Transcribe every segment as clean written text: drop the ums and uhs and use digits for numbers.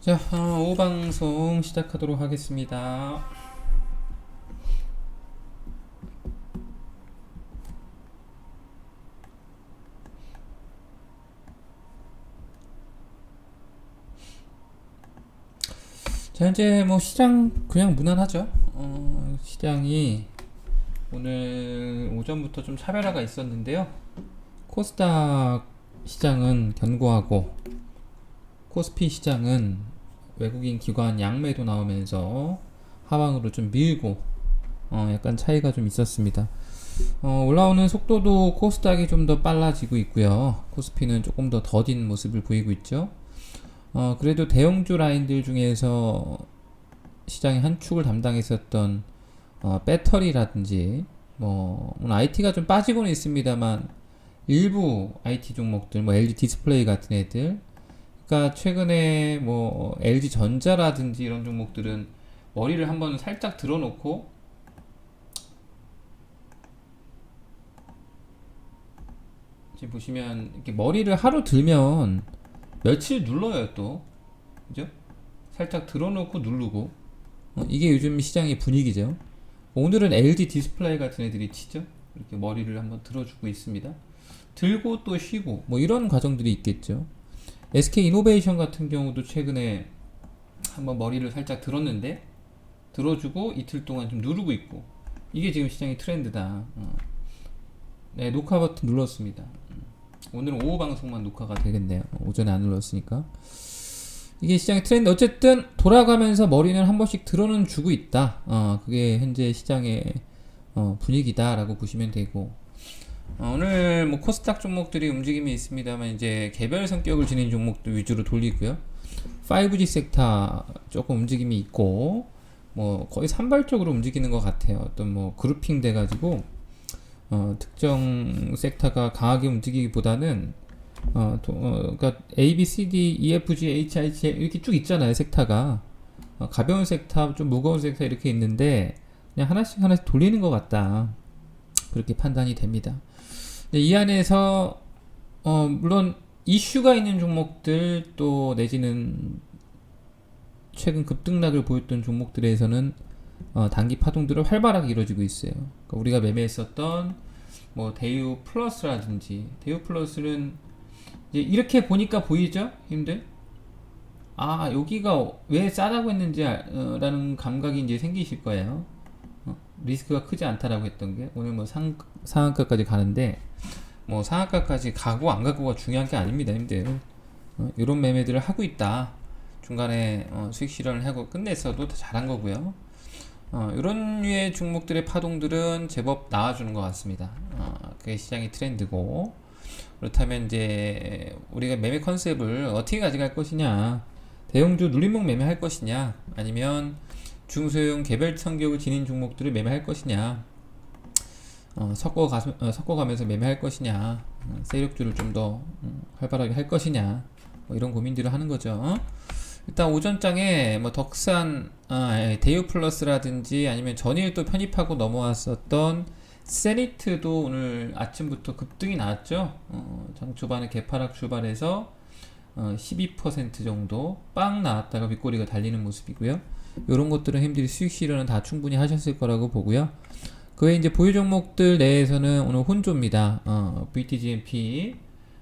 자, 오후 방송 시작하도록 하겠습니다. 자, 현재 뭐 시장 그냥 무난하죠. 시장이 오늘 오전부터 좀 차별화가 있었는데요. 코스닥 시장은 견고하고 코스피 시장은 외국인 기관 양매도 나오면서 하방으로 좀 밀고 약간 차이가 좀 있었습니다. 올라오는 속도도 코스닥이 좀 더 빨라지고 있고요. 코스피는 조금 더 더딘 모습을 보이고 있죠. 그래도 대형주 라인들 중에서 시장의 한 축을 담당했었던 배터리라든지 오늘 IT가 좀 빠지고는 있습니다만 일부 IT 종목들 LG 디스플레이 같은 애들, 그러니까 최근에 LG 전자라든지 이런 종목들은 머리를 한번 살짝 들어놓고 지금 보시면 이렇게 머리를 하루 들면 며칠 눌러요. 또 그죠? 살짝 들어놓고 누르고, 이게 요즘 시장의 분위기죠. 오늘은 LG 디스플레이 같은 애들이 치죠. 이렇게 머리를 한번 들어주고 있습니다. 들고 또 쉬고 이런 과정들이 있겠죠. SK 이노베이션 같은 경우도 최근에 한번 머리를 살짝 들었는데 들어주고 이틀 동안 좀 누르고 있고, 이게 지금 시장의 트렌드다. 네, 녹화 버튼 눌렀습니다. 오늘은 오후 방송만 녹화가 되겠네요. 오전에 안 눌렀으니까. 이게 시장의 트렌드. 어쨌든 돌아가면서 머리는 한 번씩 들어는 주고 있다. 그게 현재 시장의 분위기다라고 보시면 되고, 오늘 코스닥 종목들이 움직임이 있습니다만 이제 개별 성격을 지닌 종목들 위주로 돌리고요. 5G 섹터 조금 움직임이 있고, 거의 산발적으로 움직이는 것 같아요. 어떤 그룹핑 돼가지고 특정 섹터가 강하게 움직이기보다는 그러니까 A, B, C, D, E, F, G, H, I, J 이렇게 쭉 있잖아요. 섹터가 가벼운 섹터, 좀 무거운 섹터 이렇게 있는데 그냥 하나씩 하나씩 돌리는 것 같다, 그렇게 판단이 됩니다. 이 안에서 물론 이슈가 있는 종목들, 또 내지는 최근 급등락을 보였던 종목들에서는 단기 파동들은 활발하게 이루어지고 있어요. 그러니까 우리가 매매했었던 대유 플러스라든지, 대유 플러스는 이제 이렇게 보니까 보이죠, 힘들? 여기가 왜 싸다고 했는지 라는 감각이 이제 생기실 거예요. 리스크가 크지 않다라고 했던 게 오늘 상한가까지 가는데, 상한가까지 가고 안 가고가 중요한 게 아닙니다, 힘들. 이런 매매들을 하고 있다. 중간에 수익 실현을 하고 끝냈어도 다 잘한 거고요. 이런 류의 종목들의 파동들은 제법 나와주는 것 같습니다. 그게 시장의 트렌드고, 그렇다면 이제 우리가 매매 컨셉을 어떻게 가져갈 것이냐, 대형주 눌림목 매매할 것이냐, 아니면 중소형 개별 성격을 지닌 종목들을 매매할 것이냐, 섞어가면서 매매할 것이냐, 세력주를 좀 더 활발하게 할 것이냐, 이런 고민들을 하는 거죠. 일단 오전장에 덕산, 대유 플러스라든지 아니면 전일 또 편입하고 넘어왔었던 세니트도 오늘 아침부터 급등이 나왔죠. 장 초반에 개파락 출발해서 12% 정도 빵 나왔다가 윗꼬리가 달리는 모습이고요. 이런 것들은 힘들이 수익 실현은 다 충분히 하셨을 거라고 보고요. 그 외에 이제 보유 종목들 내에서는 오늘 혼조입니다. VTGMP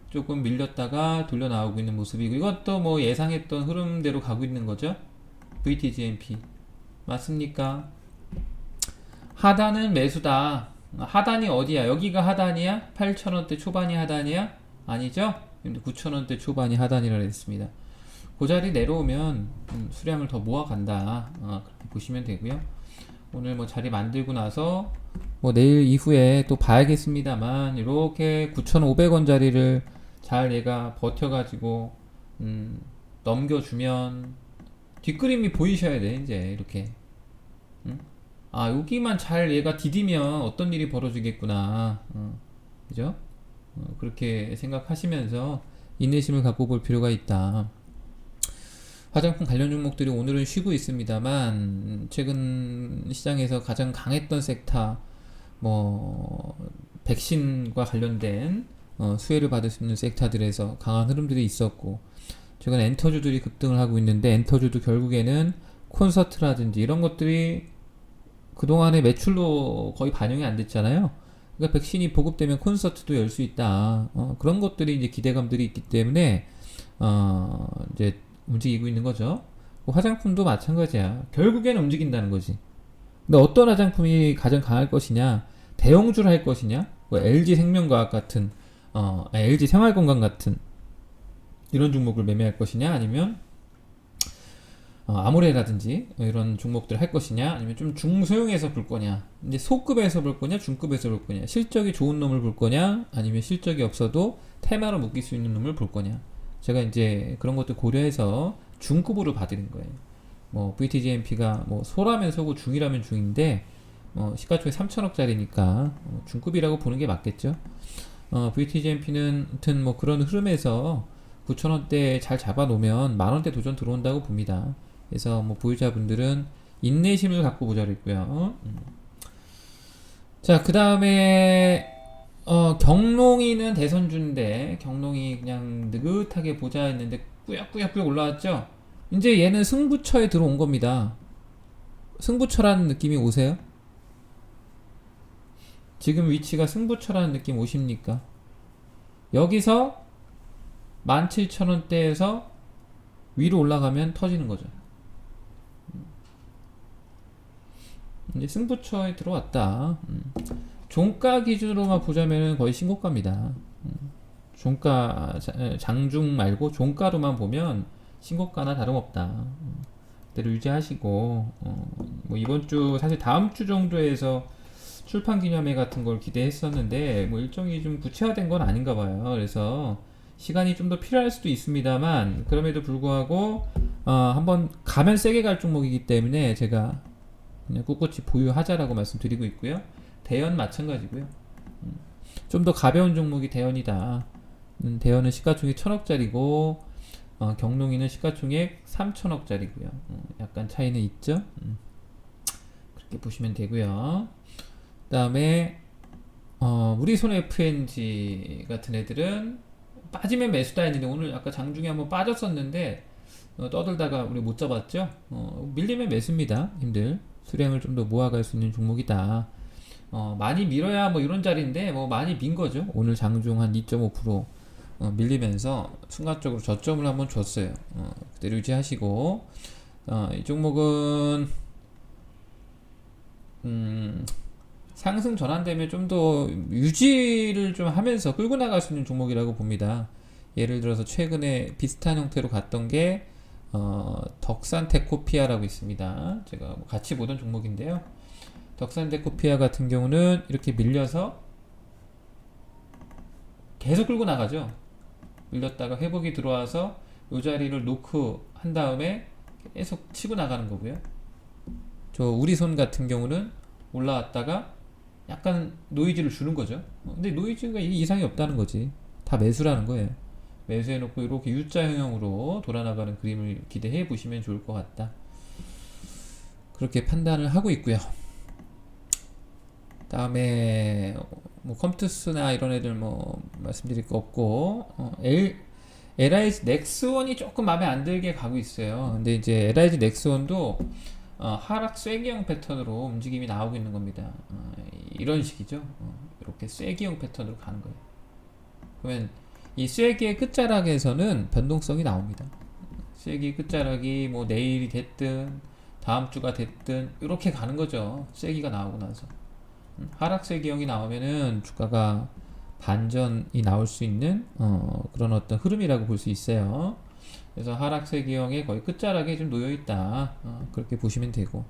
조금 밀렸다가 돌려 나오고 있는 모습이고, 이것도 예상했던 흐름대로 가고 있는 거죠. VTGMP 맞습니까? 하단은 매수다. 하단이 어디야? 여기가 하단이야? 8,000원대 초반이 하단이야? 아니죠? 9,000원대 초반이 하단이라 했습니다. 그 자리 내려오면 수량을 더 모아간다, 그렇게 보시면 되고요. 오늘 자리 만들고 나서 내일 이후에 또 봐야겠습니다만, 이렇게 9,500원 자리를 잘 얘가 버텨가지고 넘겨주면 뒷그림이 보이셔야 돼. 이제 이렇게 여기만 잘 얘가 디디면 어떤 일이 벌어지겠구나, 그죠? 그렇게 생각하시면서 인내심을 갖고 볼 필요가 있다. 화장품 관련 종목들이 오늘은 쉬고 있습니다만, 최근 시장에서 가장 강했던 섹터, 백신과 관련된 수혜를 받을 수 있는 섹터들에서 강한 흐름들이 있었고, 최근 엔터주들이 급등을 하고 있는데 엔터주도 결국에는 콘서트라든지 이런 것들이 그동안의 매출로 거의 반영이 안 됐잖아요. 그러니까 백신이 보급되면 콘서트도 열 수 있다. 그런 것들이 이제 기대감들이 있기 때문에 이제 움직이고 있는 거죠. 화장품도 마찬가지야. 결국에는 움직인다는 거지. 근데 어떤 화장품이 가장 강할 것이냐, 대형주를 할 것이냐, 뭐 LG 생명과학 같은, LG 생활건강 같은 이런 종목을 매매할 것이냐, 아니면 아모레라든지 이런 종목들 할 것이냐, 아니면 좀 중소형에서 볼 거냐, 이제 소급에서 볼 거냐, 중급에서 볼 거냐, 실적이 좋은 놈을 볼 거냐, 아니면 실적이 없어도 테마로 묶일 수 있는 놈을 볼 거냐. 제가 이제 그런 것들 고려해서 중급으로 봐드린 거예요. 뭐 VTGMP가 뭐 소라면 소고 중이라면 중인데 시가총액 3천억짜리니까 중급이라고 보는 게 맞겠죠. VTGMP는 아무튼 뭐 그런 흐름에서 9천원대 잘 잡아놓으면 만원대 도전 들어온다고 봅니다. 그래서 뭐 보유자분들은 인내심을 갖고 보자고 했고요. 자, 그 다음에 경농이는 대선주인데 경농이 그냥 느긋하게 보자 했는데 꾸역꾸역 올라왔죠. 이제 얘는 승부처에 들어온 겁니다. 승부처라는 느낌이 오세요? 지금 위치가 승부처라는 느낌 오십니까? 여기서 17,000원대에서 위로 올라가면 터지는 거죠. 이제 승부처에 들어왔다. 종가 기준으로만 보자면 거의 신고가입니다. 종가 장중 말고 종가로만 보면 신고가나 다름없다. 그대로 유지하시고 뭐 이번 주 사실 다음 주 정도에서 출판 기념회 같은 걸 기대했었는데 뭐 일정이 좀 구체화된 건 아닌가 봐요. 그래서 시간이 좀 더 필요할 수도 있습니다만 그럼에도 불구하고 한번 가면 세게 갈 종목이기 때문에 제가 그냥 꿋꿋이 보유하자라고 말씀드리고 있고요. 대연 마찬가지고요. 좀 더 가벼운 종목이 대연이다. 대연은 시가총액 1,000억짜리고 경농이는 시가총액 3,000억짜리고요. 약간 차이는 있죠. 그렇게 보시면 되고요. 그 다음에 우리손 FNG 같은 애들은 빠지면 매수다 했는데 오늘 아까 장중에 한번 빠졌었는데 떠들다가 우리 못 잡았죠. 밀리면 매수입니다. 님들 수량을 좀 더 모아갈 수 있는 종목이다. 많이 밀어야 뭐 이런 자리인데 뭐 많이 민 거죠. 오늘 장중 한 2.5% 밀리면서 순간적으로 저점을 한번 줬어요. 그대로 유지하시고 이 종목은 상승 전환되면 좀 더 유지를 좀 하면서 끌고 나갈 수 있는 종목이라고 봅니다. 예를 들어서 최근에 비슷한 형태로 갔던 게 덕산테코피아라고 있습니다. 제가 뭐 같이 보던 종목인데요. 덕산테코피아 같은 경우는 이렇게 밀려서 계속 끌고 나가죠. 밀렸다가 회복이 들어와서 이 자리를 노크 한 다음에 계속 치고 나가는 거고요. 저 우리손 같은 경우는 올라왔다가 약간 노이즈를 주는 거죠. 근데 노이즈가 이상이 없다는 거지. 다 매수라는 거예요. 매수해놓고 이렇게 U자형으로 돌아나가는 그림을 기대해 보시면 좋을 것 같다. 그렇게 판단을 하고 있고요. 다음에 뭐 컴투스나 이런 애들 뭐 말씀드릴 거 없고 LIG 넥스원이 조금 마음에 안 들게 가고 있어요. 근데 이제 LIG 넥스원도 하락 쐐기형 패턴으로 움직임이 나오고 있는 겁니다. 이런 식이죠. 이렇게 쐐기형 패턴으로 가는 거예요. 그러면 이 쐐기의 끝자락에서는 변동성이 나옵니다. 쐐기 끝자락이 뭐 내일이 됐든 다음 주가 됐든 이렇게 가는 거죠. 쐐기가 나오고 나서 하락 쐐기형이 나오면은 주가가 반전이 나올 수 있는 그런 어떤 흐름이라고 볼 수 있어요. 그래서 하락 쐐기형의 거의 끝자락에 좀 놓여 있다. 그렇게 보시면 되고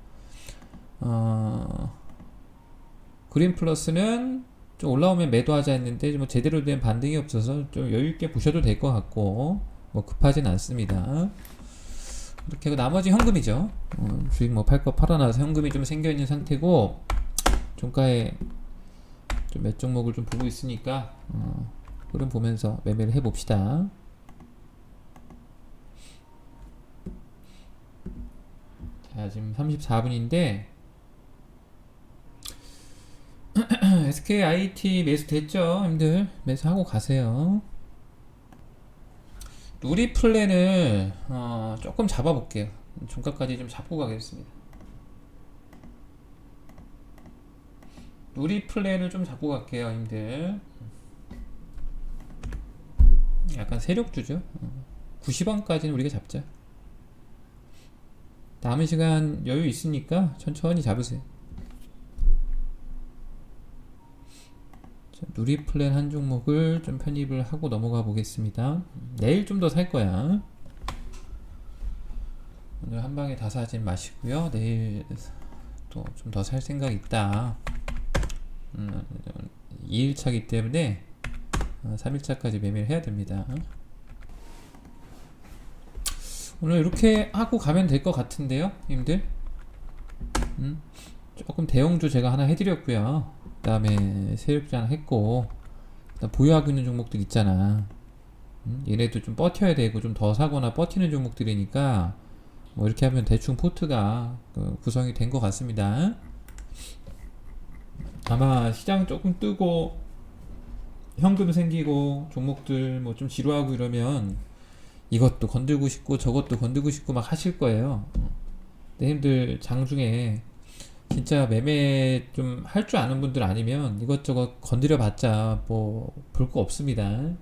그린 플러스는 좀 올라오면 매도하자 했는데 뭐 제대로 된 반등이 없어서 좀 여유 있게 보셔도 될 것 같고 뭐 급하진 않습니다. 이렇게 하고 나머지 현금이죠. 주식 뭐 팔 거 팔아놔서 현금이 좀 생겨 있는 상태고 종가에 좀 몇 종목을 좀 보고 있으니까 흐름 보면서 매매를 해 봅시다. 자, 지금 34분인데 SKIT 매수 됐죠? 님들 매수하고 가세요. 누리 플랜을 조금 잡아볼게요. 종가까지 좀 잡고 가겠습니다. 누리 플랜을 좀 잡고 갈게요, 님들. 약간 세력주죠. 90원까지는 우리가 잡자. 남은 시간 여유 있으니까 천천히 잡으세요. 자, 누리 플랜 한 종목을 좀 편입을 하고 넘어가 보겠습니다. 내일 좀 더 살 거야. 오늘 한 방에 다 사진 마시고요. 내일 또 좀 더 살 생각 있다. 2일차기 때문에 3일차까지 매매를 해야 됩니다. 오늘 이렇게 하고 가면 될 것 같은데요, 님들. 조금 대형주 제가 하나 해드렸고요. 그 다음에 세력주 하나 했고, 보유하고 있는 종목들 있잖아. 얘네도 좀 버텨야 되고 좀 더 사거나 버티는 종목들이니까 뭐 이렇게 하면 대충 포트가 구성이 된 것 같습니다. 아마 시장 조금 뜨고 현금 생기고 종목들 뭐 좀 지루하고 이러면 이것도 건들고 싶고 저것도 건들고 싶고 막 하실 거예요. 근데 님들 장중에 진짜 매매 좀 할 줄 아는 분들 아니면 이것저것 건드려 봤자 뭐 볼 거 없습니다.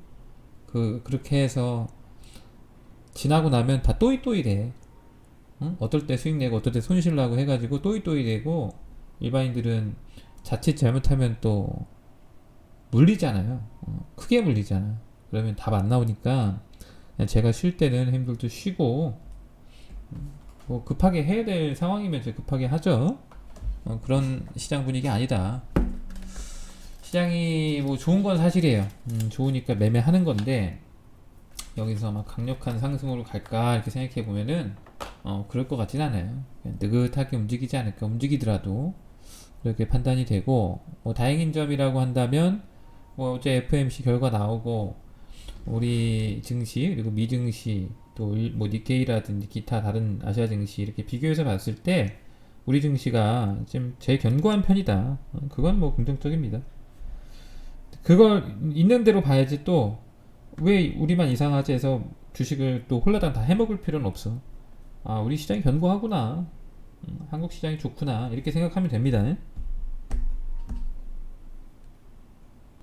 그렇게 해서 지나고 나면 다 또이또이 돼. 어떨 때 수익 내고 어떨 때 손실 나고 해가지고 또이또이 되고, 일반인들은 자칫 잘못하면 또 물리잖아요. 크게 물리잖아. 그러면 답 안 나오니까 그냥 제가 쉴 때는 힘들도 쉬고, 뭐 급하게 해야 될 상황이면 이제 급하게 하죠. 그런 시장 분위기 아니다. 시장이 뭐 좋은 건 사실이에요. 좋으니까 매매하는 건데 여기서 막 강력한 상승으로 갈까 이렇게 생각해 보면은 그럴 것 같진 않아요. 그냥 느긋하게 움직이지 않을까. 움직이더라도 그렇게 판단이 되고, 뭐 다행인 점이라고 한다면 뭐 어제 FMC 결과 나오고 우리 증시 그리고 미 증시 또 뭐 니케이라든지 기타 다른 아시아 증시 이렇게 비교해서 봤을 때 우리 증시가 지금 제일 견고한 편이다. 그건 뭐 긍정적입니다. 그걸 있는 대로 봐야지. 또 왜 우리만 이상하지 해서 주식을 또 홀라당 다 해먹을 필요는 없어. 아, 우리 시장이 견고하구나. 한국 시장이 좋구나. 이렇게 생각하면 됩니다.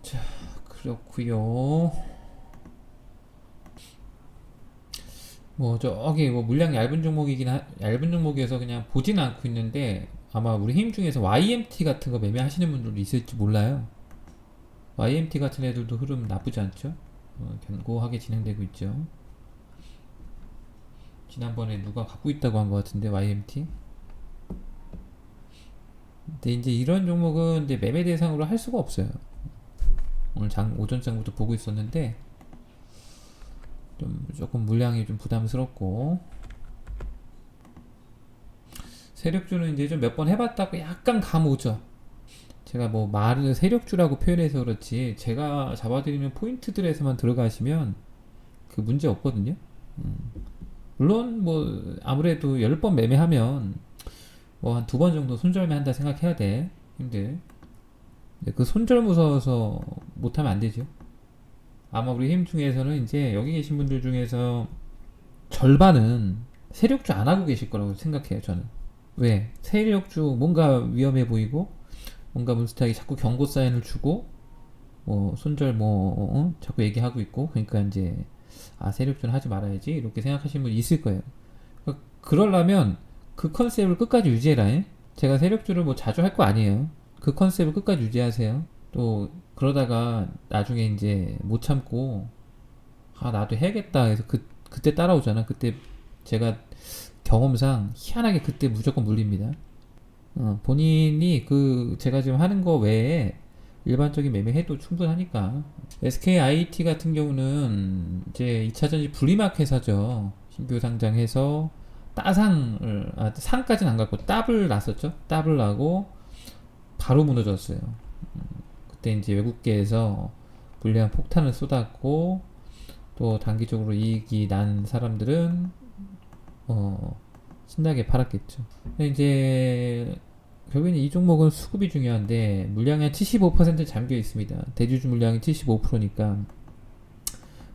자, 그렇구요. 뭐 저기 뭐 물량 얇은 얇은 종목이어서 그냥 보진 않고 있는데, 아마 우리 힘 중에서 YMT 같은 거 매매하시는 분들도 있을지 몰라요. YMT 같은 애들도 흐름 나쁘지 않죠? 견고하게 진행되고 있죠. 지난번에 누가 갖고 있다고 한 것 같은데, YMT. 근데 이제 이런 종목은 이제 매매 대상으로 할 수가 없어요. 오늘 오전장부터 보고 있었는데 조금 물량이 좀 부담스럽고, 세력주는 이제 좀 몇 번 해봤다고 약간 감 오죠. 제가 뭐 말을 세력주라고 표현해서 그렇지, 제가 잡아드리는 포인트들에서만 들어가시면 그 문제 없거든요. 물론 뭐 아무래도 10번 매매하면 뭐 한 2번 정도 손절매 한다 생각해야 돼, 힘들. 그 손절 무서워서 못하면 안 되죠. 아마 우리 힘 중에서는 이제 여기 계신 분들 중에서 절반은 세력주 안 하고 계실 거라고 생각해요, 저는. 왜? 세력주 뭔가 위험해 보이고 뭔가 문스탁이 자꾸 경고 사인을 주고 뭐 손절 자꾸 얘기하고 있고, 그러니까 이제 세력주는 하지 말아야지 이렇게 생각하시는 분이 있을 거예요. 그러려면 그 컨셉을 끝까지 유지해라. 제가 세력주를 뭐 자주 할 거 아니에요. 그 컨셉을 끝까지 유지하세요. 또 그러다가 나중에 이제 못 참고 나도 해야겠다 해서 그때 따라오잖아. 그때 제가 경험상 희한하게 그때 무조건 물립니다. 본인이 제가 지금 하는 거 외에 일반적인 매매해도 충분하니까. SKIT 같은 경우는 이제 2차전지 분리막 회사죠. 신규 상장해서 상까지는 안 갔고 따블 났었죠. 따블 나고 바로 무너졌어요. 그때 이제 외국계에서 불리한 폭탄을 쏟았고, 또 단기적으로 이익이 난 사람들은 신나게 팔았겠죠. 근데 이제 결국엔 이 종목은 수급이 중요한데 물량이 한 75% 잠겨 있습니다. 대주주 물량이 75%니까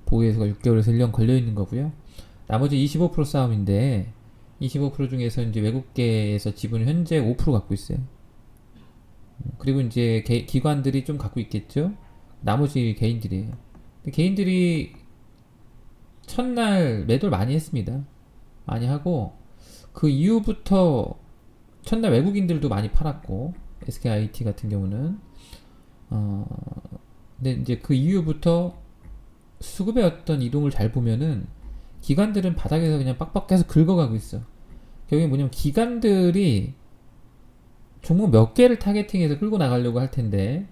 보유에서가 6개월에서 1년 걸려 있는 거고요. 나머지 25% 싸움인데 25% 중에서 이제 외국계에서 지분을 현재 5% 갖고 있어요. 그리고 이제 기관들이 좀 갖고 있겠죠. 나머지 개인들이에요. 근데 개인들이 첫날 매도를 많이 했습니다. 많이 하고 그 이후부터 첫날 외국인들도 많이 팔았고 SKIT 같은 경우는 근데 이제 그 이후부터 수급의 어떤 이동을 잘 보면은 기관들은 바닥에서 그냥 빡빡 계속 긁어가고 있어. 결국에 뭐냐면 기관들이 종목 몇 개를 타겟팅해서 끌고 나가려고 할 텐데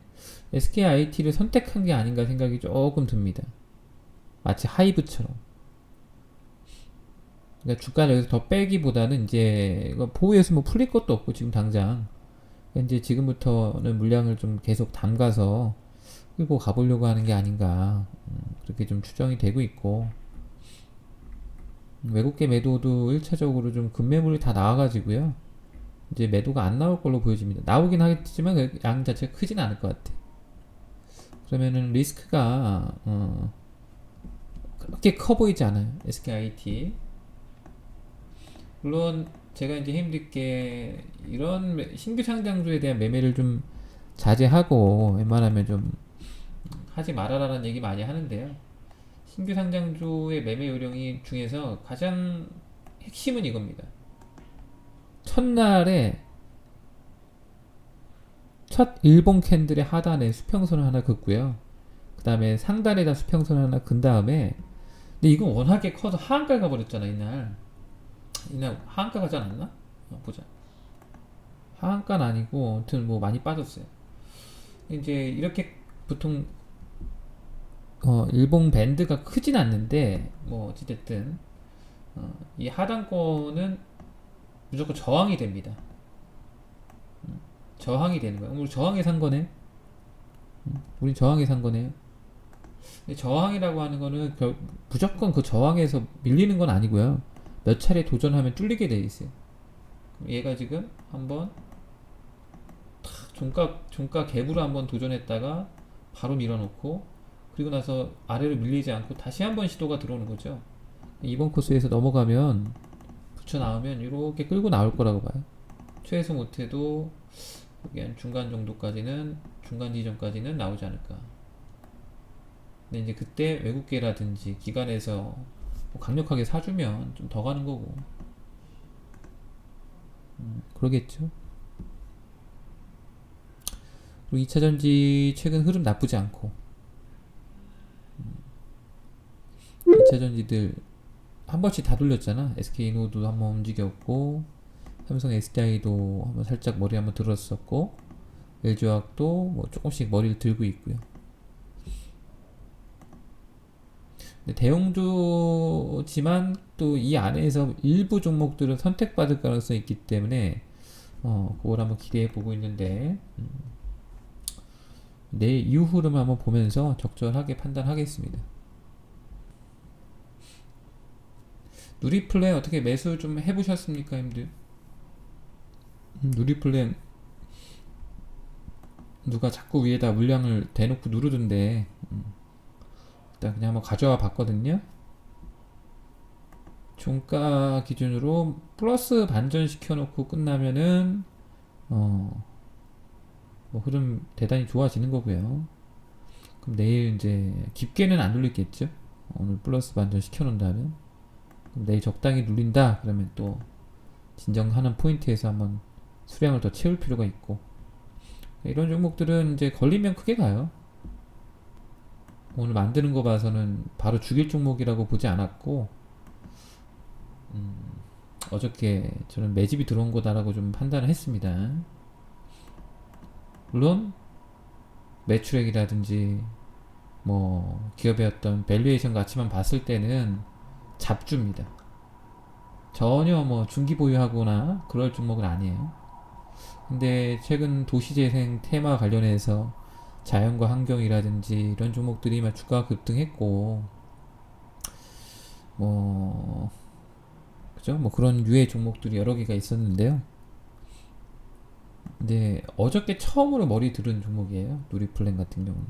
SKIT를 선택한 게 아닌가 생각이 조금 듭니다. 마치 하이브처럼. 그러니까 주가를 여기서 더 빼기보다는 이제 보유해서 뭐 풀릴 것도 없고 지금 당장 이제 지금부터는 물량을 좀 계속 담가서 끌고 가보려고 하는 게 아닌가 그렇게 좀 추정이 되고 있고 외국계 매도도 1차적으로 좀 급매물이 다 나와가지고요 이제 매도가 안 나올 걸로 보여집니다. 나오긴 하겠지만 그 양 자체가 크진 않을 것 같아. 그러면은 리스크가 그렇게 커 보이지 않아요. SKIT. 물론 제가 이제 힘들게 이런 신규 상장주에 대한 매매를 좀 자제하고 웬만하면 좀 하지 말아라라는 얘기 많이 하는데요. 신규 상장주의 매매 요령이 중에서 가장 핵심은 이겁니다. 첫날에 첫 일본 캔들의 하단에 수평선을 하나 긋고요. 그 다음에 상단에다 수평선을 하나 근 다음에 근데 이건 워낙에 커서 하한가 가버렸잖아 이날 하한가 가지 않았나? 보자. 하한가는 아니고 아무튼 뭐 많이 빠졌어요. 이제 이렇게 보통 일본 밴드가 크진 않는데 뭐 어찌됐든 이 하단권은 무조건 저항이 됩니다. 저항이 되는 거야. 우리 저항에 산 거네. 우린 저항에 산 거네요. 근데 저항이라고 하는 거는 무조건 그 저항에서 밀리는 건 아니고요. 몇 차례 도전하면 뚫리게 돼 있어요. 얘가 지금 한번 종가 갭으로 한번 도전했다가 바로 밀어놓고 그리고 나서 아래로 밀리지 않고 다시 한번 시도가 들어오는 거죠. 이번 코스에서 넘어가면 붙여 나오면 이렇게 끌고 나올 거라고 봐요. 최소 못해도 여기 한 중간 정도까지는 중간 지점까지는 나오지 않을까. 근데 이제 그때 외국계라든지 기관에서 뭐 강력하게 사주면 좀 더 가는 거고 그러겠죠. 그리고 2차전지 최근 흐름 나쁘지 않고 2차전지들 한 번씩 다 돌렸잖아. SK이노도 한번 움직였고 삼성 SDI도 한번 살짝 머리 한번 들었었고 LG화학도 뭐 조금씩 머리를 들고 있고요. 대형주지만 또 이 안에서 일부 종목들은 선택받을 가능성이 있기 때문에 그걸 한번 기대해 보고 있는데 내일 이후 흐름을 한번 보면서 적절하게 판단하겠습니다. 누리플랜 어떻게 매수 좀 해보셨습니까, 형들? 누리플랜 누가 자꾸 위에다 물량을 대놓고 누르던데 일단 그냥 한번 가져와 봤거든요. 종가 기준으로 플러스 반전 시켜놓고 끝나면은 뭐 흐름 대단히 좋아지는 거고요. 그럼 내일 이제 깊게는 안 눌리겠죠. 오늘 플러스 반전 시켜놓는다면 그럼 내일 적당히 눌린다 그러면 또 진정하는 포인트에서 한번 수량을 더 채울 필요가 있고 이런 종목들은 이제 걸리면 크게 가요. 오늘 만드는 거 봐서는 바로 죽일 종목이라고 보지 않았고 어저께 저는 매집이 들어온 거다라고 좀 판단을 했습니다. 물론 매출액이라든지 뭐 기업의 어떤 밸류에이션 가치만 봤을 때는 잡주입니다. 전혀 뭐 중기 보유하거나 그럴 종목은 아니에요. 근데 최근 도시재생 테마 관련해서 자연과 환경이라든지 이런 종목들이 막 주가가 급등했고 뭐 그죠? 뭐 그런 유의 종목들이 여러 개가 있었는데요. 근데 어저께 처음으로 머리 들은 종목이에요. 누리플랜 같은 경우는.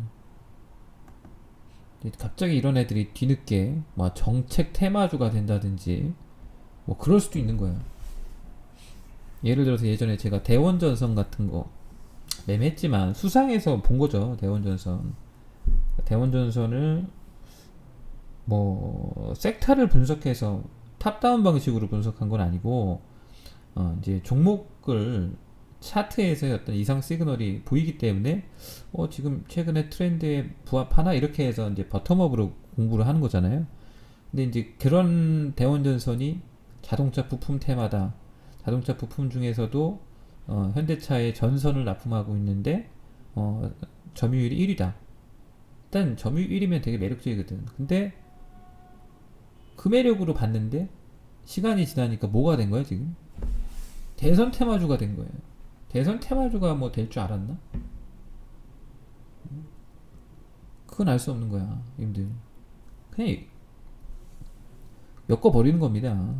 갑자기 이런 애들이 뒤늦게 뭐 정책 테마주가 된다든지 뭐 그럴 수도 있는 거예요. 예를 들어서 예전에 제가 대원전선 같은 거 매매했지만 수상해서 본 거죠. 대원전선을 뭐 섹터를 분석해서 탑다운 방식으로 분석한 건 아니고 이제 종목을 차트에서 어떤 이상 시그널이 보이기 때문에 지금 최근에 트렌드에 부합하나 이렇게 해서 이제 버텀업으로 공부를 하는 거잖아요. 근데 이제 그런 대원전선이 자동차 부품 테마다. 자동차 부품 중에서도 현대차의 전선을 납품하고 있는데 점유율이 1위다. 일단 점유율 1위면 되게 매력적이거든. 근데 그 매력으로 봤는데 시간이 지나니까 뭐가 된 거야 지금? 대선 테마주가 된 거예요. 대선 테마주가 뭐 될 줄 알았나? 그건 알 수 없는 거야, 님들. 그냥 엮어 버리는 겁니다.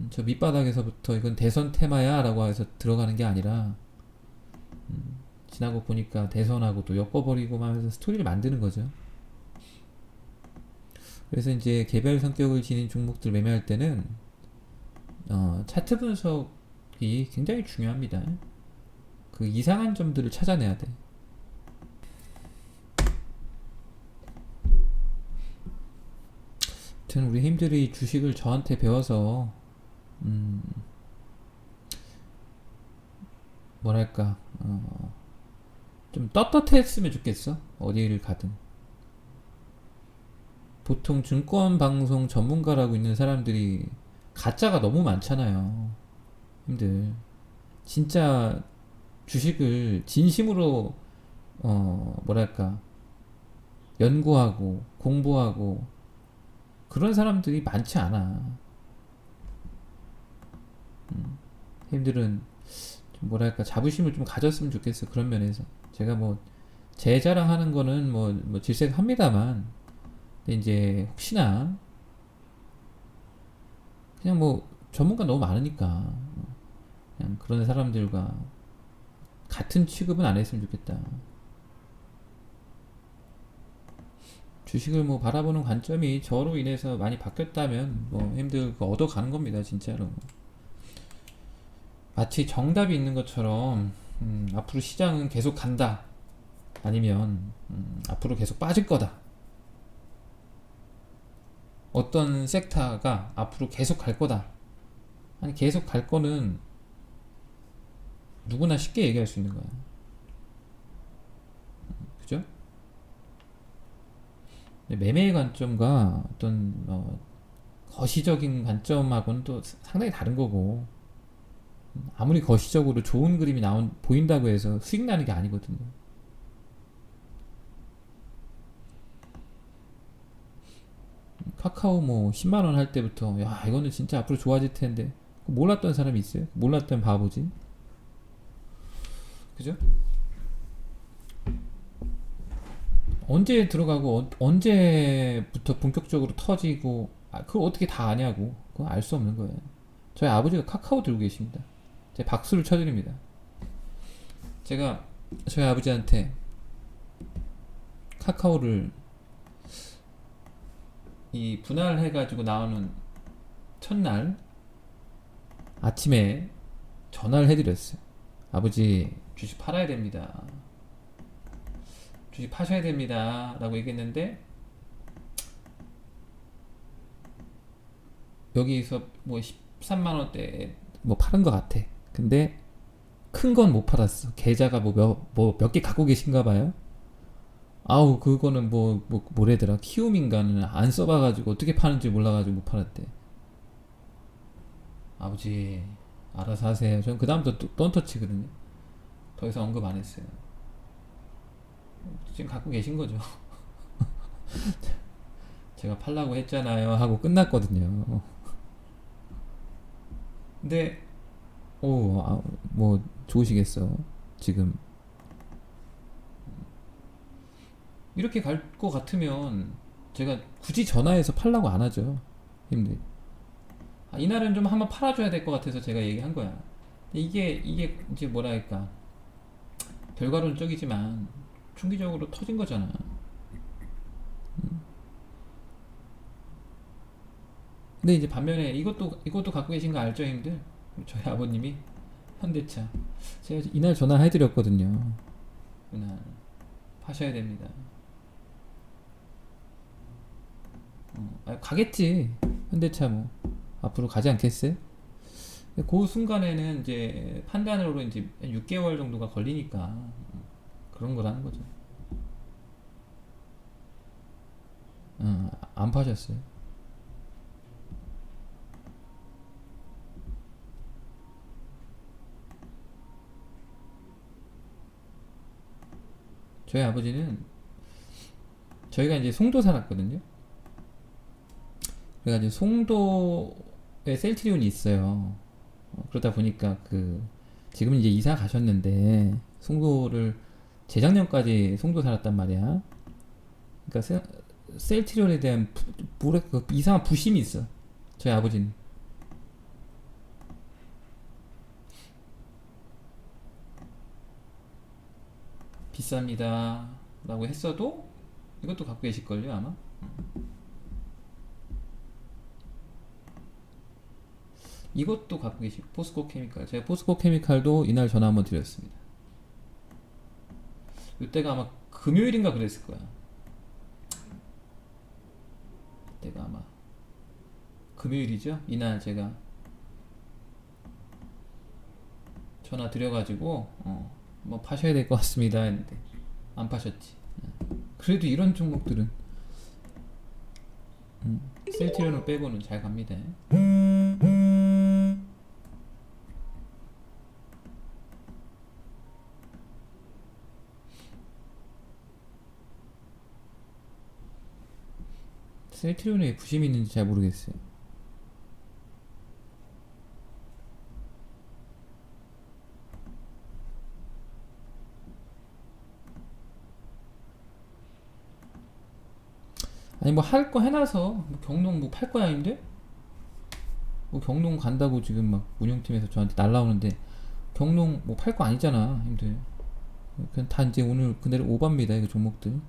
저 밑바닥에서부터 이건 대선 테마야 라고 해서 들어가는 게 아니라 지나고 보니까 대선하고 또 엮어버리고 하면서 스토리를 만드는 거죠. 그래서 이제 개별 성격을 지닌 종목들 매매할 때는 차트 분석이 굉장히 중요합니다. 그 이상한 점들을 찾아내야 돼. 아무튼 우리 힘들이 주식을 저한테 배워서 뭐랄까 좀 떳떳했으면 좋겠어. 어디를 가든. 보통 증권방송 전문가라고 있는 사람들이 가짜가 너무 많잖아요. 힘들. 진짜 주식을 진심으로 뭐랄까 연구하고 공부하고 그런 사람들이 많지 않아. 힘들은 좀 뭐랄까 자부심을 좀 가졌으면 좋겠어. 그런 면에서 제가 뭐 제 자랑하는 거는 뭐 질색합니다만, 근데 이제 혹시나 그냥 뭐 전문가 너무 많으니까 그냥 그런 사람들과 같은 취급은 안 했으면 좋겠다. 주식을 뭐 바라보는 관점이 저로 인해서 많이 바뀌었다면 뭐 힘들 거 얻어가는 겁니다, 진짜로. 마치 정답이 있는 것처럼 앞으로 시장은 계속 간다, 아니면 앞으로 계속 빠질 거다, 어떤 섹터가 앞으로 계속 갈 거다, 아니 계속 갈 거는 누구나 쉽게 얘기할 수 있는 거야. 그죠? 매매의 관점과 어떤 거시적인 관점하고는 또 상당히 다른 거고, 아무리 거시적으로 좋은 그림이 보인다고 해서 수익 나는 게 아니거든요. 카카오 뭐 10만원 할 때부터 야 이거는 진짜 앞으로 좋아질 텐데 몰랐던 사람이 있어요? 몰랐던 바보지. 그죠? 언제 들어가고 언제부터 본격적으로 터지고 그걸 어떻게 다 아냐고. 그거 알 수 없는 거예요. 저희 아버지가 카카오 들고 계십니다. 제가 박수를 쳐드립니다. 제가 저희 아버지한테 카카오를 이 분할해가지고 나오는 첫날 아침에 전화를 해드렸어요. 아버지 주식 팔아야 됩니다. 주식 파셔야 됩니다 라고 얘기했는데, 여기서 뭐 13만원대 뭐 파는 것 같아. 근데 큰 건 못 팔았어. 계좌가 몇 개 갖고 계신가 봐요. 아우 그거는 뭐래더라, 키움인가는 안 써봐가지고 어떻게 파는지 몰라가지고 못 팔았대. 아버지 알아서 하세요. 전 그 다음부터 던터치거든요. 더 이상 언급 안 했어요. 지금 갖고 계신 거죠. 제가 팔라고 했잖아요 하고 끝났거든요. 근데 뭐 좋으시겠어. 지금 이렇게 갈 것 같으면 제가 굳이 전화해서 팔라고 안 하죠. 힘들. 이날은 좀 한번 팔아줘야 될 것 같아서 제가 얘기한 거야. 이게 이제 뭐랄까 결과론적이지만 중기적으로 터진 거잖아. 근데 이제 반면에 이것도 갖고 계신 거 알죠, 형들? 저희 아버님이 현대차. 제가 이날 전화해드렸거든요. 이날 파셔야 됩니다. 가겠지. 현대차 뭐 앞으로 가지 않겠어요? 그 순간에는 이제 판단으로 이제 6개월 정도가 걸리니까 그런 거라는 거죠. 안 파셨어요. 저희 아버지는 저희가 이제 송도 살았거든요. 그래가지고 송도에 셀트리온이 있어요. 그러다 보니까 지금은 이제 이사 가셨는데 송도를 재작년까지 송도 살았단 말이야. 그러니까 셀트리온에 대한 이상한 부심이 있어. 저희 아버지는. 비쌉니다 라고 했어도 이것도 갖고 계실걸요 아마. 이것도 갖고 계시고 포스코 케미칼. 제가 포스코 케미칼도 이날 전화 한번 드렸습니다. 이때가 아마 금요일인가 그랬을 거야. 이때가 아마 금요일이죠. 이날 제가 전화 드려가지고 뭐 파셔야 될 것 같습니다 했는데 안 파셨지. 그래도 이런 종목들은 셀트리온을 빼고는 잘 갑니다. 셀트리온에 부심이 있는지 잘 모르겠어요. 아니 뭐 할 거 해놔서 뭐 경농 뭐 팔 거야 인데? 뭐 경농 간다고 지금 막 운영팀에서 저한테 날라오는데 경농 뭐 팔 거 아니잖아 힘들. 그냥 다 이제 오늘 그대로 오바입니다 이거 종목들.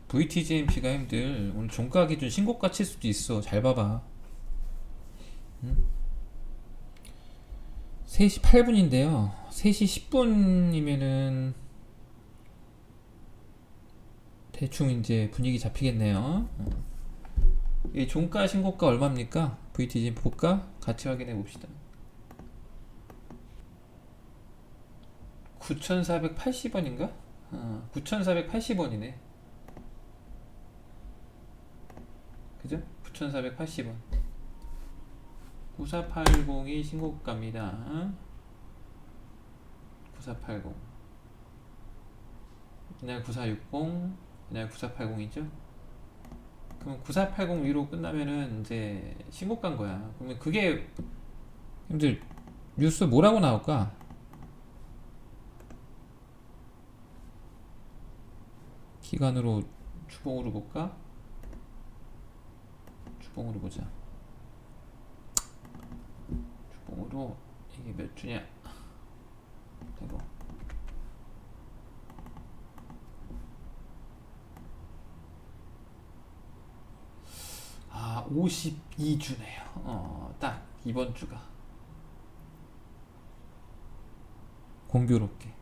VTGMP가 힘들. 오늘 종가 기준 신고가 칠 수도 있어. 잘 봐봐. 3시 8분인데요 3시 10분이면은 대충 이제 분위기 잡히겠네요. 이 종가 신고가 얼마입니까? VTG 볼까? 같이 확인해 봅시다. 9,480원인가? 9,480원이네. 그죠? 9,480원. 9480이 신고가입니다. 9480. 이날 9460, 이날 9480이죠? 그럼 9480 위로 끝나면은 이제 신고가인 거야. 그러면 그게 형들 뉴스 뭐라고 나올까? 기간으로 주봉으로 볼까? 주봉으로 보자. 주봉으로 이게 몇 주냐? 대박. 52주네요. 딱 이번 주가 공교롭게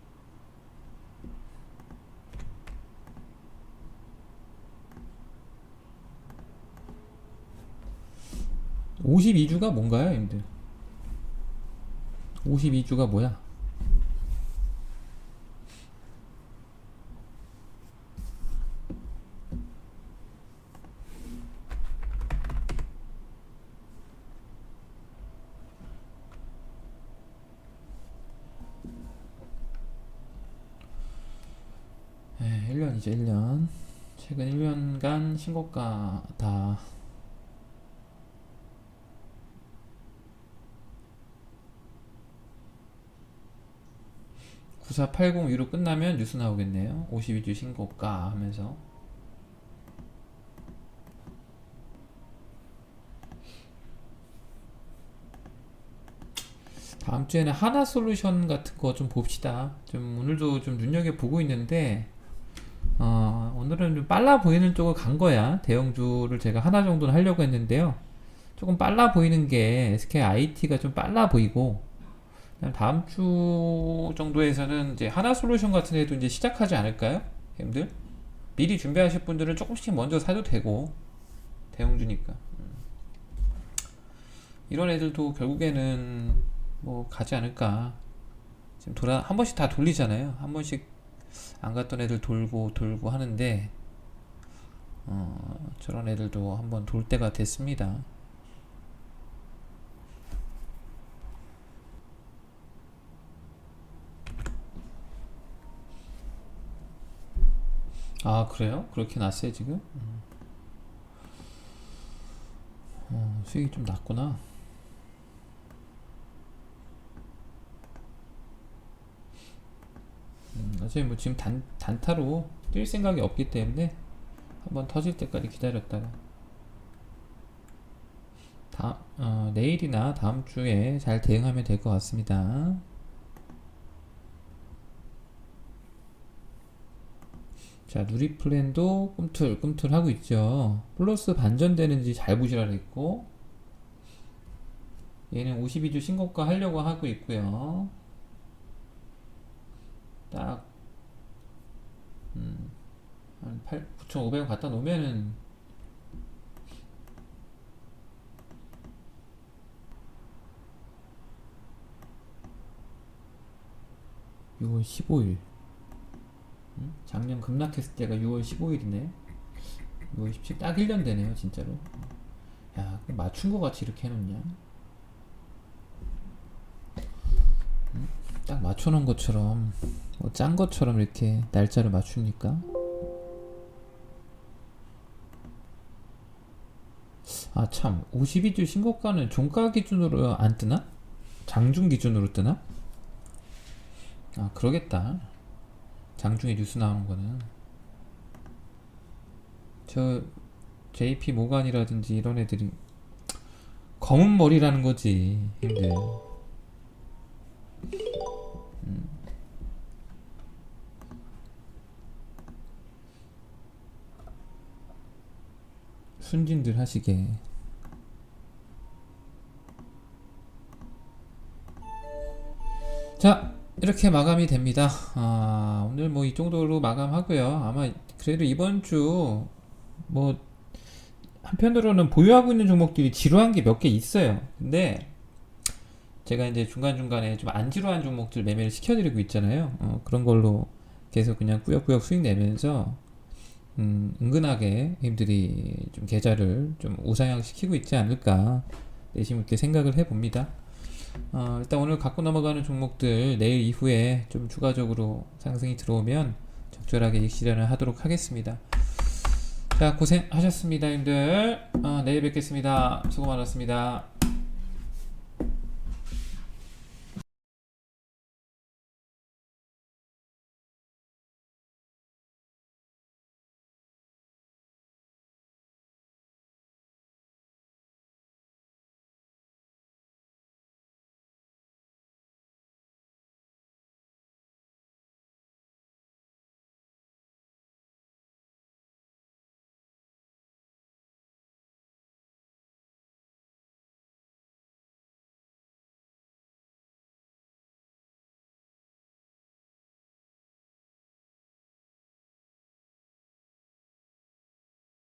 52주가 뭔가요, 님들? 52주가 뭐야? 네, 1년이죠, 1년. 최근 1년간 신고가다. (9480) 위로 끝나면 뉴스 나오겠네요. 52주 신고가 하면서. 다음 주에는 하나 솔루션 같은 거 좀 봅시다. 좀 오늘도 좀 눈여겨보고 있는데, 오늘은 좀 빨라 보이는 쪽을 간 거야. 대형주를 제가 하나 정도는 하려고 했는데요. 조금 빨라 보이는 게 SK IT가 좀 빨라 보이고, 그다음 다음 주 정도에서는 이제 하나 솔루션 같은 애도 이제 시작하지 않을까요? 형들? 미리 준비하실 분들은 조금씩 먼저 사도 되고, 대형주니까. 이런 애들도 결국에는 뭐 가지 않을까. 지금 한 번씩 다 돌리잖아요. 한 번씩 안 갔던 애들 돌고 하는데, 저런 애들도 한번 돌 때가 됐습니다. 아, 그래요? 그렇게 났어요, 지금? 수익이 좀 났구나. 어차피 뭐 지금 단타로 뛸 생각이 없기 때문에 한번 터질 때까지 기다렸다가 내일이나 다음 주에 잘 대응하면 될 것 같습니다. 자, 누리플랜도 꿈틀꿈틀 하고 있죠. 플러스 반전되는지 잘 보시라 그랬고, 얘는 52주 신고가 하려고 하고 있고요. 딱 한 9,500원 갖다 놓으면은 6월 15일. 작년 급락했을 때가 6월 15일이네. 6월 17일 딱 1년 되네요, 진짜로. 야, 맞춘 거 같이 이렇게 해놓냐? 딱 맞춰놓은 것처럼, 뭐 짠 것처럼 이렇게 날짜를 맞춥니까? 아, 참. 52주 신고가는 종가 기준으로 안 뜨나? 장중 기준으로 뜨나? 아, 그러겠다. 장중에 뉴스 나오는 거는. 저 JP 모간이라든지 이런 애들이 검은 머리라는 거지, 힘들. 순진들 하시게. 자, 이렇게 마감이 됩니다. 오늘 뭐 이 정도로 마감하고요. 아마 그래도 이번 주 뭐 한편으로는 보유하고 있는 종목들이 지루한 게 몇 개 있어요. 근데 제가 이제 중간중간에 좀 안 지루한 종목들 매매를 시켜드리고 있잖아요. 그런 걸로 계속 그냥 꾸역꾸역 수익 내면서 은근하게 님들이 좀 계좌를 좀 우상향시키고 있지 않을까 내심 있게 생각을 해봅니다. 일단 오늘 갖고 넘어가는 종목들 내일 이후에 좀 추가적으로 상승이 들어오면 적절하게 이익 실현을 하도록 하겠습니다. 자, 고생하셨습니다, 님들. 내일 뵙겠습니다. 수고 많았습니다.